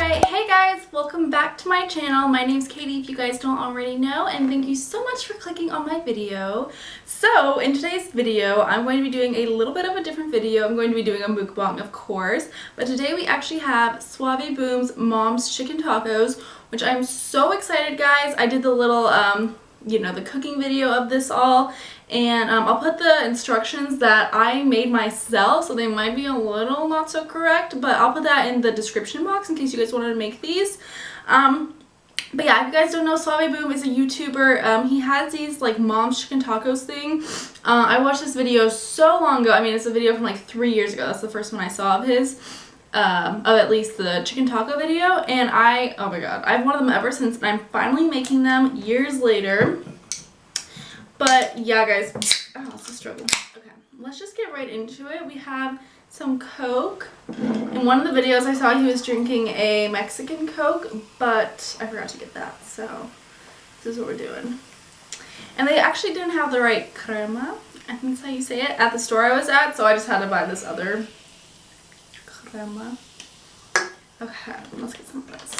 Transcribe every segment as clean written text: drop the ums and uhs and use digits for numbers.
Alright, hey guys, welcome back to my channel. My name's Katie if you guys don't already know, and thank you so much for clicking on my video. So in today's video, I'm going to be doing a little bit of a different video. I'm going to be doing a mukbang, of course, but today we actually have Suave Boom's mom's chicken tacos, which I'm so excited, guys. I did the little you know, the cooking video of this all, and I'll put the instructions that I made myself, so they might be a little not so correct, but I'll put that in the description box in case you guys wanted to make these. But yeah, if you guys don't know, Suave Boom is a YouTuber. He has these like mom's chicken tacos thing. I watched this video so long ago. I mean, it's a video from like 3 years ago. That's the first one I saw of his. Of at least the chicken taco video, and oh my god, I've wanted them ever since, and I'm finally making them years later. But yeah, guys, oh, it's a struggle. Okay, let's just get right into it. We have some Coke. In one of the videos I saw he was drinking a Mexican Coke, but I forgot to get that, so this is what we're doing. And they actually didn't have the right crema, I think that's how you say it, at the store I was at, so I just had to buy this other crema. Okay, let's get some of this.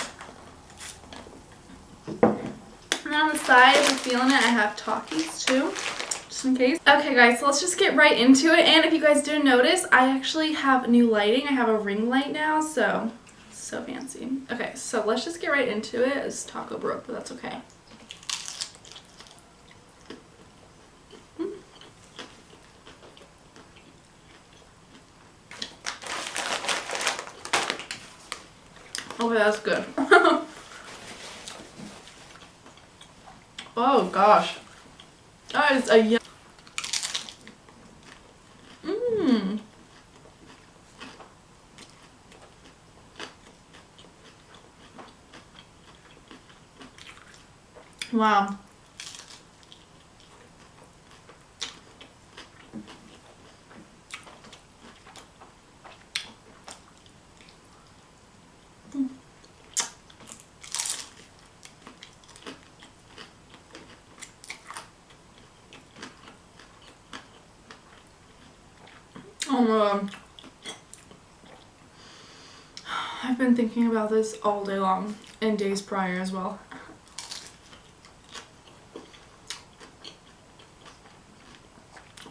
And then on the side, if you're feeling it, I have Takis too, just in case. Okay guys, so let's just get right into it. And if you guys didn't notice, I actually have new lighting. I have a ring light now, so fancy. Okay, so let's just get right into it. It's taco broke, but that's okay. Okay, that's good. Oh gosh. That is a yum. Mmm. Wow. Oh my god. I've been thinking about this all day long and days prior as well.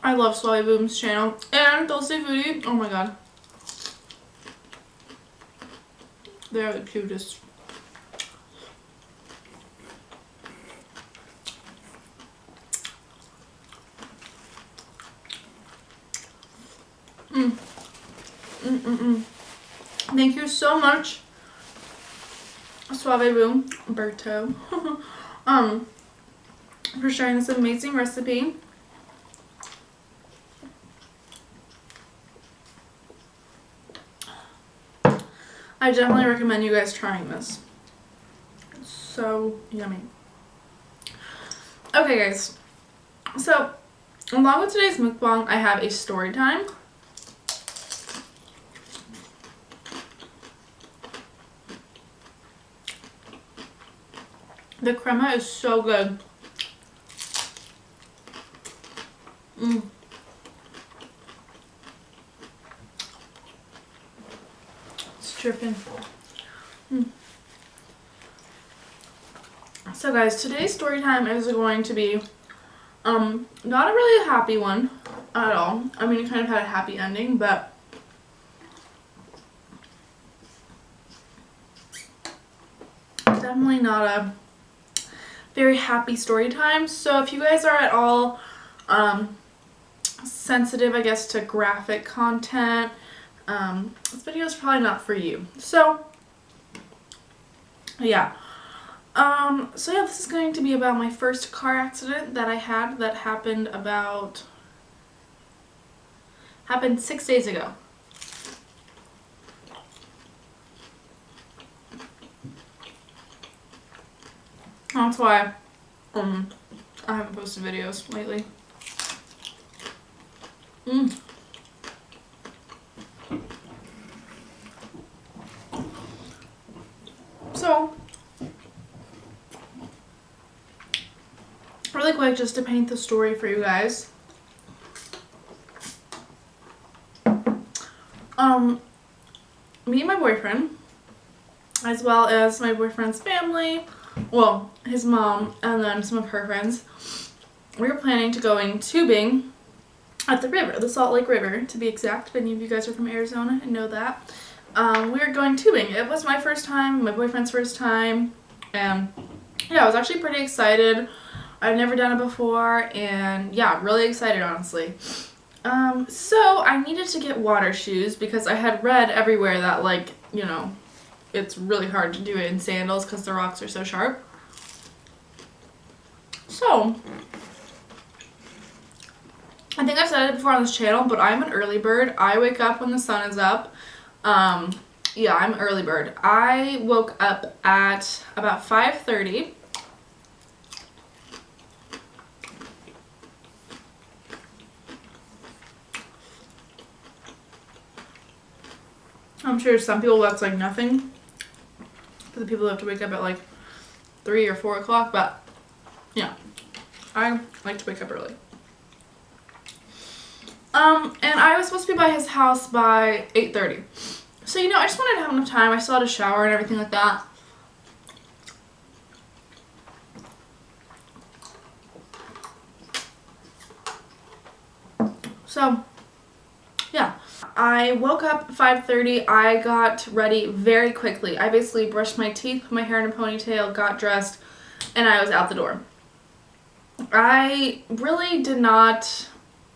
I love Suave Boom's channel and Dulce Foodie. Oh my god. They're the cutest. Thank you so much, Suave Boom, Berto, for sharing this amazing recipe. I definitely recommend you guys trying this. It's so yummy. Okay guys, so along with today's mukbang, I have a story time. The crema is so good. It's dripping. So guys, today's story time is going to be not a really happy one at all. I mean, it kind of had a happy ending, but definitely not a very happy story time. So if you guys are at all sensitive, I guess, to graphic content, this video is probably not for you. So yeah. So yeah, this is going to be about my first car accident that I had that happened 6 days ago. That's why I haven't posted videos lately. So, really quick, just to paint the story for you guys. Me and my boyfriend as well as my boyfriend's family, well, his mom, and then some of her friends. We were planning to going tubing at the river, the Salt Lake River, to be exact. If any of you guys are from Arizona and know that. We were going tubing. It was my first time, my boyfriend's first time, and yeah, I was actually pretty excited. I've never done it before, and yeah, really excited, honestly. So I needed to get water shoes because I had read everywhere that, like, you know, it's really hard to do it in sandals because the rocks are so sharp. So, I think I've said it before on this channel, but I'm an early bird. I wake up when the sun is up. Yeah, I'm an early bird. I woke up at about 5:30. I'm sure some people that's like nothing for the people who have to wake up at like 3 or 4 o'clock, but yeah, I like to wake up early. And I was supposed to be by his house by 8:30. So, you know, I just wanted to have enough time. I still had a shower and everything like that. So, yeah. I woke up at 5:30. I got ready very quickly. I basically brushed my teeth, put my hair in a ponytail, got dressed, and I was out the door. I really did not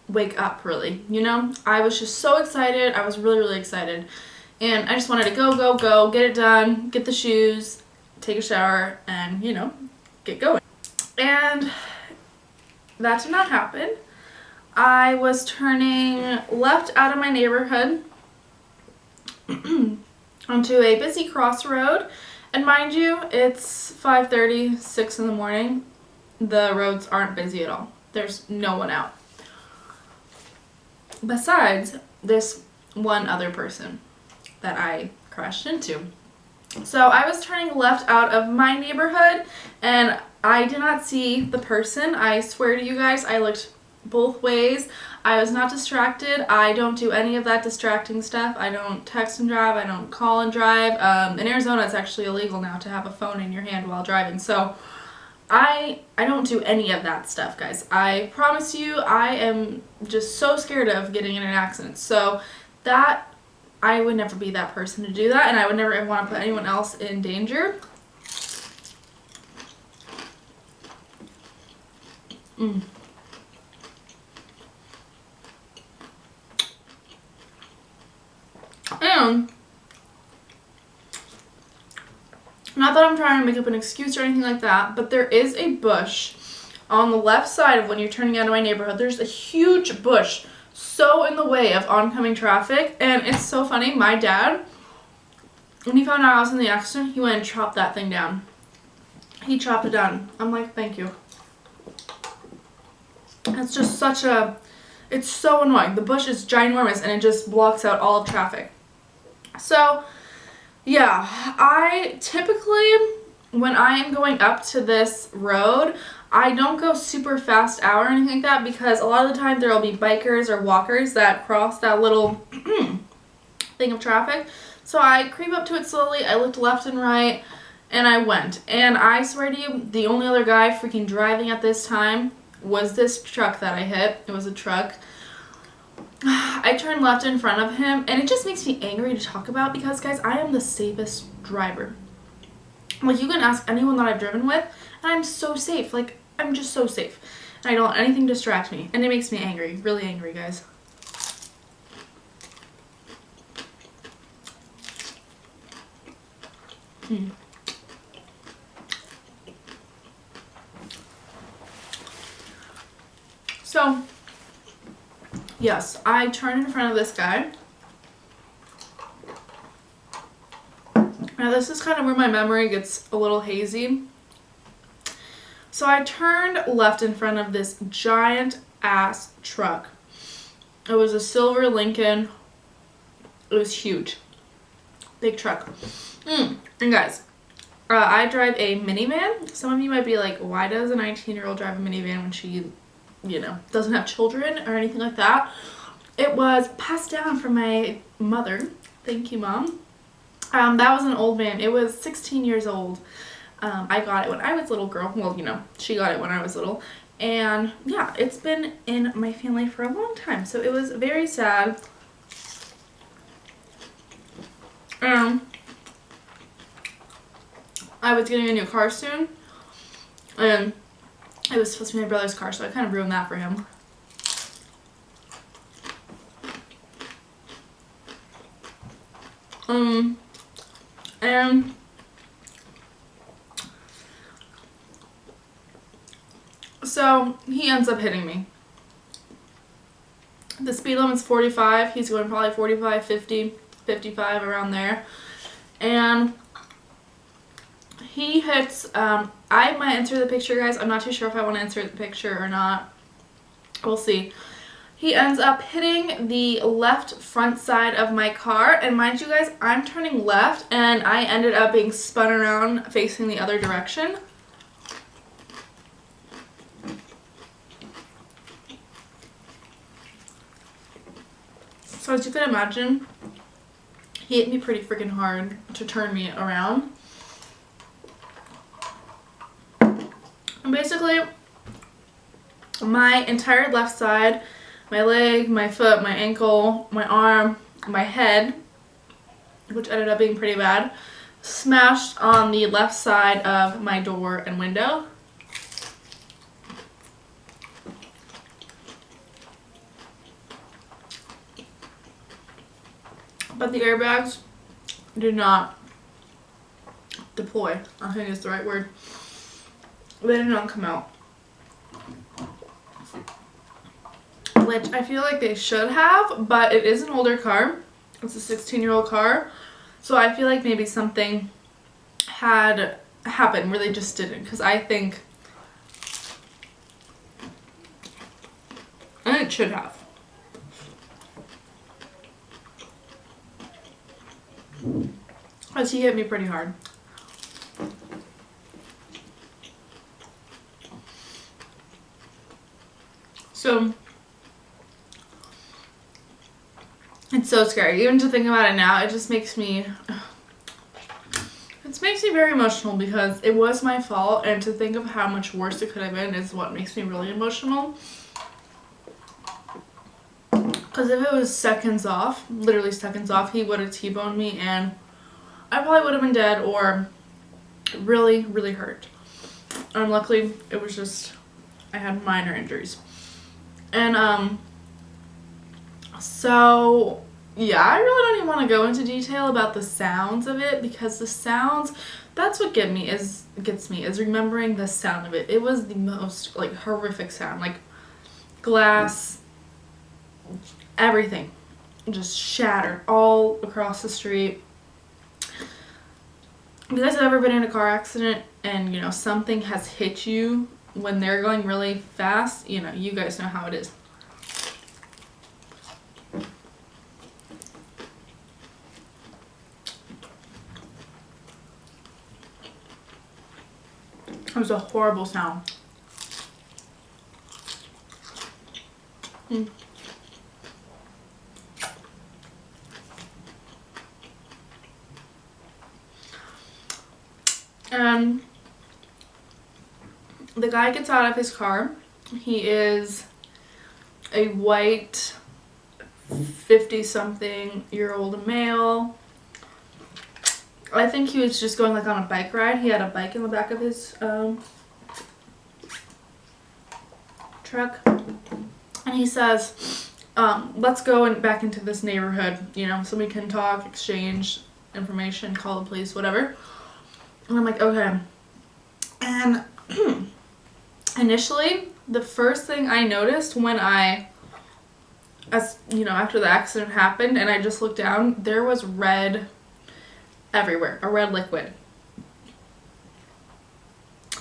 wake up, really, you know? I was just so excited. I was really, really excited. And I just wanted to go, get it done, get the shoes, take a shower, and, you know, get going. And that did not happen. I was turning left out of my neighborhood onto a busy crossroad. And mind you, it's 5:30, 6 in the morning. The roads aren't busy at all. There's no one out. Besides this one other person that I crashed into. So I was turning left out of my neighborhood and I did not see the person. I swear to you guys, I looked both ways. I was not distracted. I don't do any of that distracting stuff. I don't text and drive. I don't call and drive. In Arizona, it's actually illegal now to have a phone in your hand while driving. So I don't do any of that stuff, guys. I promise you, I am just so scared of getting in an accident. So that, I would never be that person to do that, and I would never want to put anyone else in danger. And not that I'm trying to make up an excuse or anything like that, but there is a bush on the left side of when you're turning out of my neighborhood. There's a huge bush so in the way of oncoming traffic, and it's so funny. My dad, when he found out I was in the accident, he went and chopped that thing down. He chopped it down. I'm like, thank you. It's just such a, it's so annoying. The bush is ginormous and it just blocks out all of traffic. So, yeah, I typically, when I am going up to this road, I don't go super fast out or anything like that because a lot of the time there will be bikers or walkers that cross that little thing of traffic. So I creep up to it slowly, I looked left and right, and I went. And I swear to you, the only other guy freaking driving at this time was this truck that I hit. It was a truck. I turned left in front of him, and it just makes me angry to talk about because, guys, I am the safest driver. Like, you can ask anyone that I've driven with, and I'm so safe. Like, I'm just so safe. And I don't let anything distract me, and it makes me angry. Really angry, guys. So, yes, I turned in front of this guy. Now, this is kind of where my memory gets a little hazy. So I turned left in front of this giant ass truck. It was a silver Lincoln. It was huge. Big truck. And guys, I drive a minivan. Some of you might be like, why does a 19-year-old drive a minivan when she, you know, doesn't have children or anything like that? It was passed down from my mother. Thank you, Mom. That was an old man. It was 16 years old. I got it when I was a little girl. Well, you know, she got it when I was little. And yeah, it's been in my family for a long time. So it was very sad. I was getting a new car soon. And it was supposed to be my brother's car, so I kind of ruined that for him. And so he ends up hitting me. The speed limit's 45. He's going probably 45, 50, 55, around there. And he hits, I might insert the picture, guys. I'm not too sure if I want to insert the picture or not. We'll see. He ends up hitting the left front side of my car. And mind you guys, I'm turning left and I ended up being spun around facing the other direction. So as you can imagine, he hit me pretty freaking hard to turn me around. And basically, my entire left side, my leg, my foot, my ankle, my arm, my head, which ended up being pretty bad, smashed on the left side of my door and window. But the airbags did not deploy. I think is the right word. They did not come out. Which I feel like they should have, but it is an older car. It's a 16-year-old car. So I feel like maybe something had happened where they just didn't. Because I think it should have. Because he hit me pretty hard. So it's so scary. Even to think about it now, it just makes me, it makes me very emotional because it was my fault, and to think of how much worse it could have been is what makes me really emotional. Because if it was seconds off, literally seconds off, he would have T-boned me and I probably would have been dead or really, really hurt. Luckily, it was just, I had minor injuries. And, so, yeah, I really don't even want to go into detail about the sounds of it because the sounds, that's what gets me is remembering the sound of it. It was the most, like, horrific sound. Like, glass, everything just shattered all across the street. If you guys have ever been in a car accident and, you know, something has hit you when they're going really fast, you know, you guys know how it is. It was a horrible sound. And the guy gets out of his car. He is a white 50-something-year-old male. I think he was just going like on a bike ride. He had a bike in the back of his truck. And he says, let's go back into this neighborhood, you know, so we can talk, exchange information, call the police, whatever. And I'm like, okay. And initially, the first thing I noticed when you know, after the accident happened and I just looked down, there was red everywhere, a red liquid.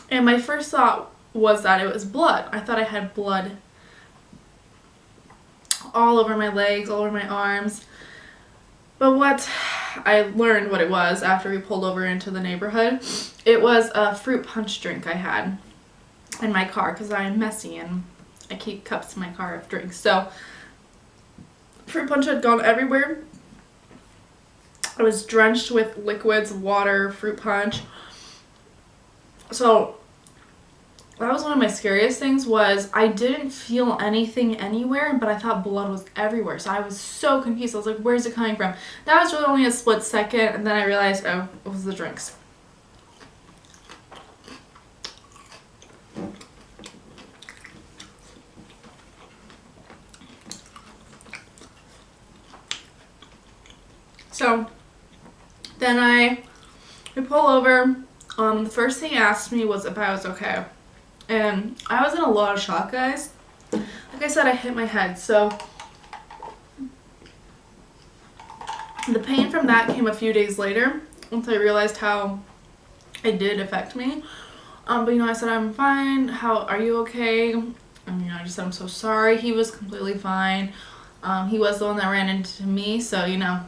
And my first thought was that it was blood. I thought I had blood all over my legs, all over my arms. But what I learned what it was after we pulled over into the neighborhood, it was a fruit punch drink I had in my car because I'm messy and I keep cups in my car of drinks. So fruit punch had gone everywhere. I was drenched with liquids, water, fruit punch. So that was one of my scariest things, was I didn't feel anything anywhere, but I thought blood was everywhere. So I was so confused. I was like, where's it coming from? That was really only a split second, and then I realized, oh, it was the drinks. So then we pull over. The first thing he asked me was if I was okay. And I was in a lot of shock, guys. Like I said, I hit my head. So the pain from that came a few days later, once I realized how it did affect me. But you know, I said, I'm fine. How are you okay? And you know, I just said, I'm so sorry. He was completely fine. He was the one that ran into me, so you know,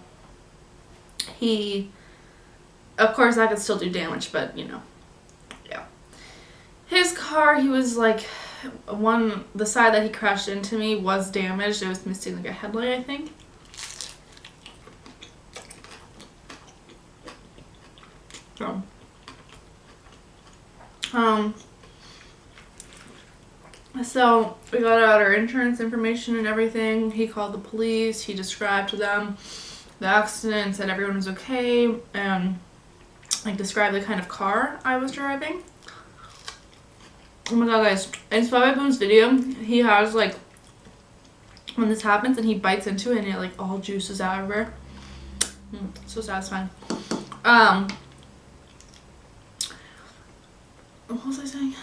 of course I could still do damage, but you know, yeah. His car, he was like, the side that he crashed into me was damaged. It was missing like a headlight, I think. So we got out our insurance information and everything. He called the police. He described to them the accident, said everyone was okay, and like described the kind of car I was driving. Oh my god, guys, in Suave Boom's video, he has like, when this happens and he bites into it and it like all juices out everywhere. So satisfying. What was I saying?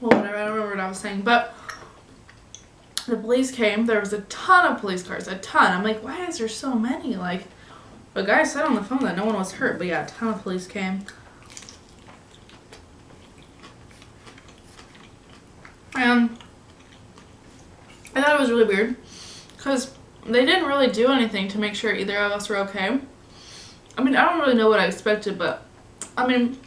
Well, whatever, I don't remember what I was saying, but the police came. There was a ton of police cars, a ton. I'm like, why is there so many? Like, the guy said on the phone that no one was hurt, but yeah, a ton of police came. And I thought it was really weird because they didn't really do anything to make sure either of us were okay. I mean, I don't really know what I expected, but I mean,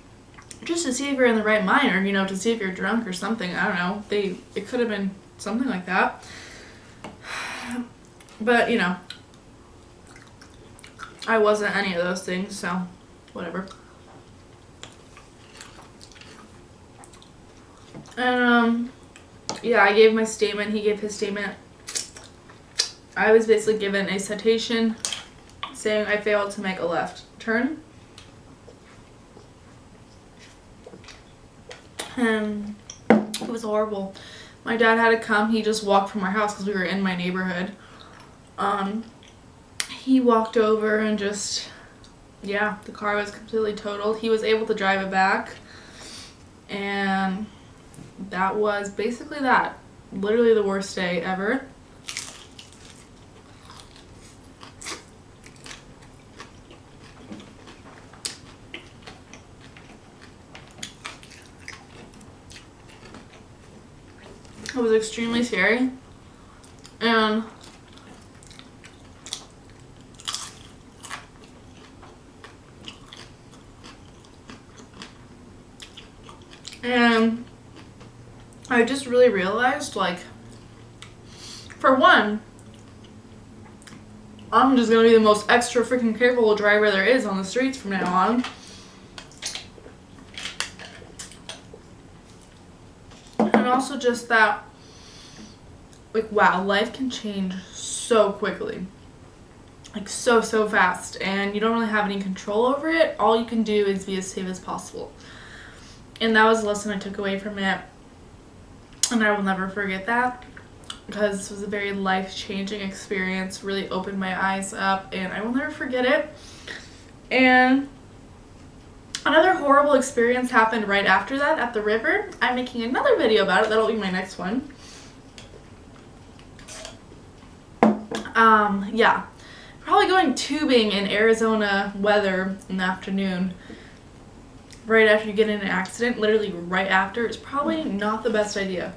just to see if you're in the right mind, or you know, to see if you're drunk or something. I don't know. It could have been something like that. But you know, I wasn't any of those things, so whatever. And yeah, I gave my statement. He gave his statement. I was basically given a citation saying I failed to make a left turn. And it was horrible. My dad had to come. He just walked from our house because we were in my neighborhood. He walked over and just, yeah, the car was completely totaled. He was able to drive it back. And that was basically that. Literally the worst day ever. It was extremely scary, and I just really realized, like, for one, I'm just gonna be the most extra freaking careful driver there is on the streets from now on. And also just that, like, wow, life can change so quickly. Like, so fast. And you don't really have any control over it. All you can do is be as safe as possible. And that was the lesson I took away from it. And I will never forget that. Because this was a very life-changing experience. Really opened my eyes up. And I will never forget it. And another horrible experience happened right after that at the river. I'm making another video about it. That'll be my next one. Yeah. Probably going tubing in Arizona weather in the afternoon. right after you get in an accident, literally right after, is probably not the best idea.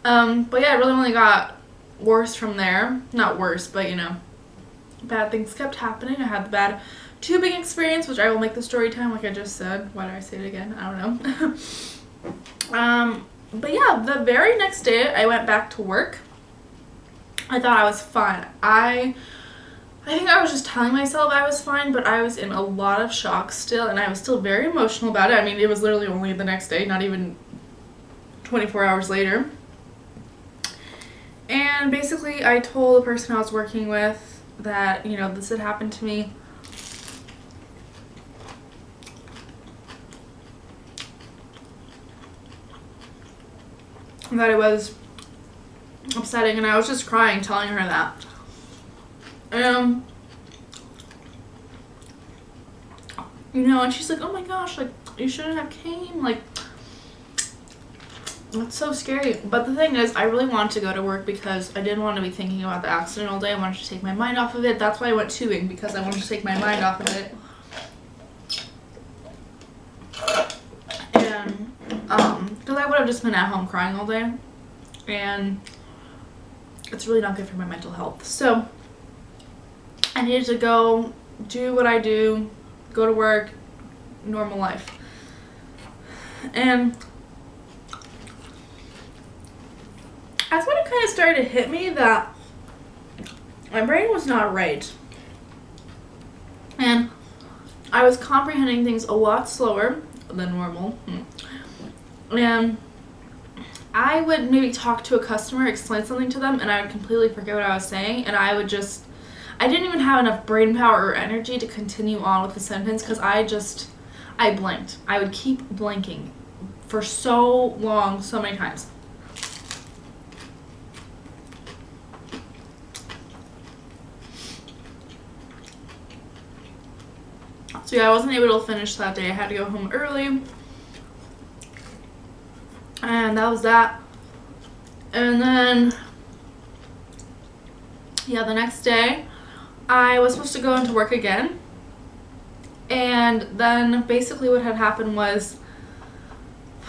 But yeah, it really only got worse from there. Not worse, but you know, bad things kept happening. I had the bad tubing experience, which I will make the story time like I just said. Why did I say it again? I don't know. But yeah, the very next day I went back to work. I thought I was fine. I think I was just telling myself I was fine, but I was in a lot of shock still, and I was still very emotional about it. I mean, it was literally only the next day, not even 24 hours later. And basically, I told the person I was working with that, you know, this had happened to me. That it was upsetting, and I was just crying telling her that. You know, and she's like, oh my gosh, like, you shouldn't have came, like, that's so scary. But the thing is, I really wanted to go to work because I didn't want to be thinking about the accident all day. I wanted to take my mind off of it. That's why I went tubing, because I wanted to take my mind off of it. And, because I would have just been at home crying all day. And it's really not good for my mental health. So, I needed to go do what I do, go to work, normal life. And that's when it kind of started to hit me that my brain was not right. And I was comprehending things a lot slower than normal. And I would maybe talk to a customer, explain something to them, and I would completely forget what I was saying, and I didn't even have enough brain power or energy to continue on with the sentence because I blanked. I would keep blanking for so long, so many times. So yeah, I wasn't able to finish that day. I had to go home early. And that was that. And then, yeah, the next day, I was supposed to go into work again. And then basically what had happened was,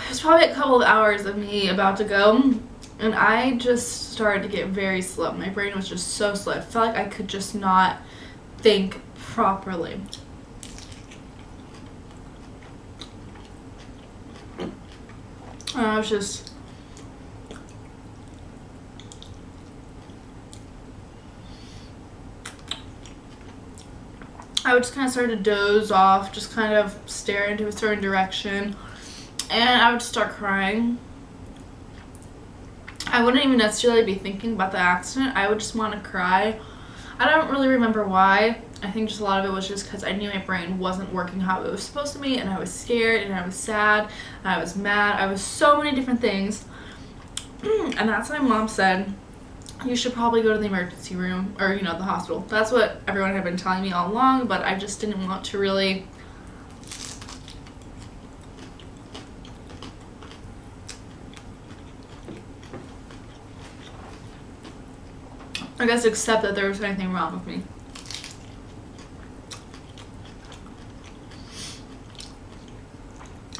it was probably a couple of hours of me about to go, and I just started to get very slow. My brain was just so slow. I felt like I could just not think properly. And I would just kind of start to doze off, just kind of stare into a certain direction, and I would start crying. I wouldn't even necessarily be thinking about the accident. I would just want to cry. I don't really remember why. I think just a lot of it was just because I knew my brain wasn't working how it was supposed to be, and I was scared, and I was sad, and I was mad. I was so many different things. And that's when my mom said, you should probably go to the emergency room, or, you know, the hospital. That's what everyone had been telling me all along, but I just didn't want to really accept that there was anything wrong with me.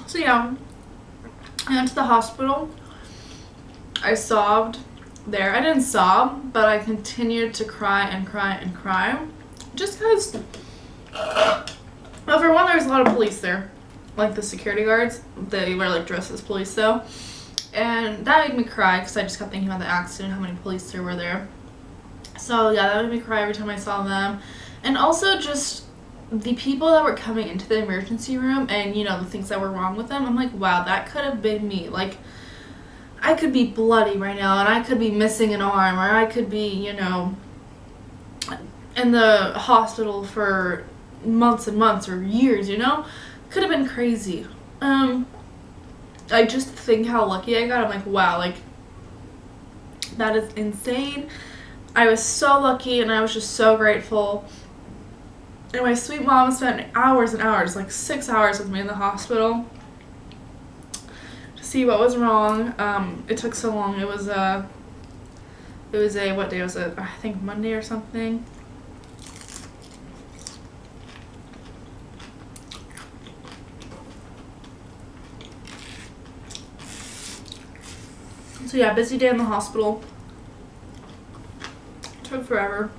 So yeah, I went to the hospital. I sobbed there. I didn't sob, but I continued to cry and cry and cry. Just because, well, for one, there was a lot of police there. Like the security guards. They were like dressed as police though. And that made me cry because I just kept thinking about the accident, how many police there were there. So yeah, that made me cry every time I saw them. And also just the people that were coming into the emergency room and, you know, the things that were wrong with them. I'm like, wow, that could have been me. Like, I could be bloody right now, and I could be missing an arm, or I could be, you know, in the hospital for months and months or years, you know? Could have been crazy. I just think how lucky I got. I'm like, wow, like, that is insane. I was so lucky, and I was just so grateful. And my sweet mom spent hours and hours, like 6 hours with me in the hospital to see what was wrong. It took so long. It was a, what day was it? I think Monday or something. So yeah, busy day in the hospital. Took forever.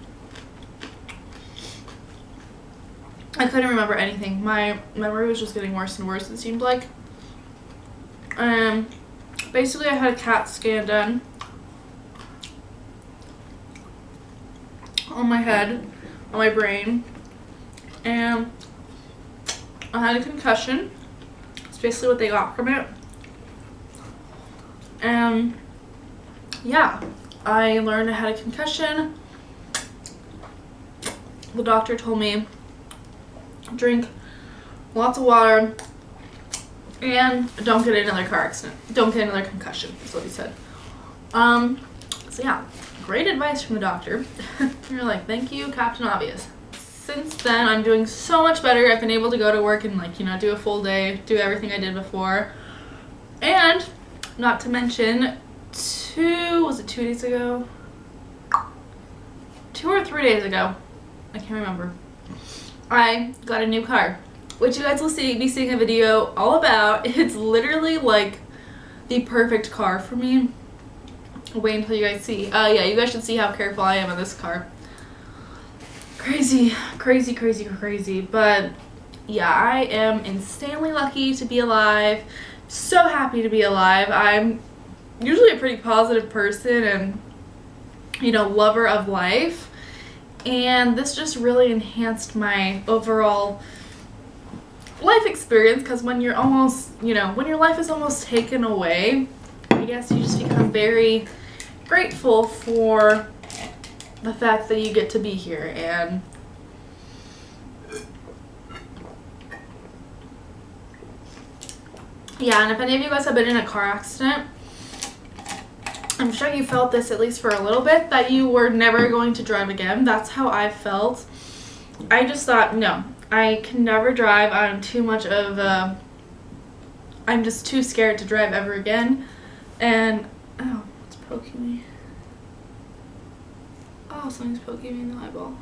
I couldn't remember anything. My memory was just getting worse and worse, it seemed like. Basically I had a CAT scan done on my head, on my brain, and I had a concussion. It's basically what they got from it. And yeah, I learned I had a concussion. The doctor told me drink lots of water and don't get another car accident. Don't get another concussion, is what he said. So yeah, great advice from the doctor. You're like, thank you, Captain Obvious. Since then, I'm doing so much better. I've been able to go to work and, like, you know, do a full day, do everything I did before. And not to mention, was it 2 days ago? 2 or 3 days ago, I can't remember, I got a new car, which you guys will be seeing a video all about. It's literally like the perfect car for me. Wait until you guys see. Yeah, you guys should see how careful I am in this car. Crazy, crazy, crazy, crazy. But yeah, I am insanely lucky to be alive. So happy to be alive. I'm usually a pretty positive person and, you know, lover of life. And this just really enhanced my overall life experience, because when you're almost, you know, when your life is almost taken away, I guess you just become very grateful for the fact that you get to be here. And yeah, and if any of you guys have been in a car accident, I'm sure you felt this at least for a little bit, that you were never going to drive again. That's how I felt. I just thought, no, I can never drive. I'm too much of a, I'm just too scared to drive ever again. And, oh, it's poking me. Oh, something's poking me in the eyeball.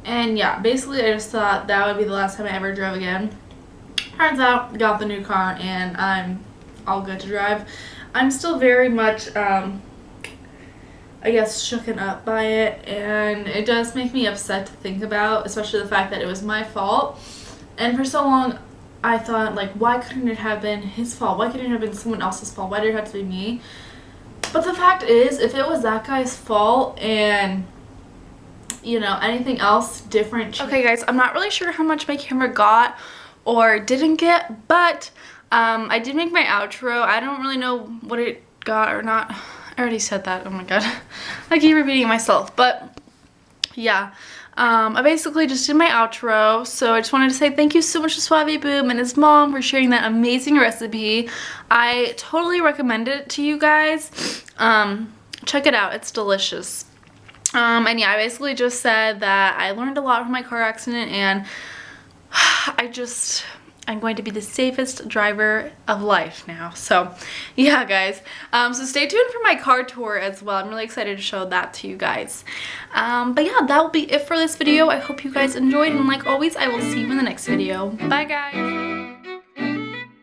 And yeah, basically I just thought that would be the last time I ever drove again. Turns out, got the new car and I'm all good to drive. I'm still very much, I guess, shooken up by it, and it does make me upset to think about, especially the fact that it was my fault. And for so long, I thought, like, why couldn't it have been his fault? Why couldn't it have been someone else's fault? Why did it have to be me? But the fact is, if it was that guy's fault and, you know, anything else different. Okay, guys, I'm not really sure how much my camera got or didn't get, but I did make my outro. I don't really know what it got or not. I already said that. Oh my god. I keep repeating myself. But yeah, I basically just did my outro. So I just wanted to say thank you so much to Suave Boom and his mom for sharing that amazing recipe. I totally recommend it to you guys. Check it out. It's delicious. And yeah, I basically just said that I learned a lot from my car accident, and I'm going to be the safest driver of life now. So yeah, guys, so stay tuned for my car tour as well. I'm really excited to show that to you guys. But yeah, that will be it for this video. I hope you guys enjoyed, and like always, I will see you in the next video. Bye, guys.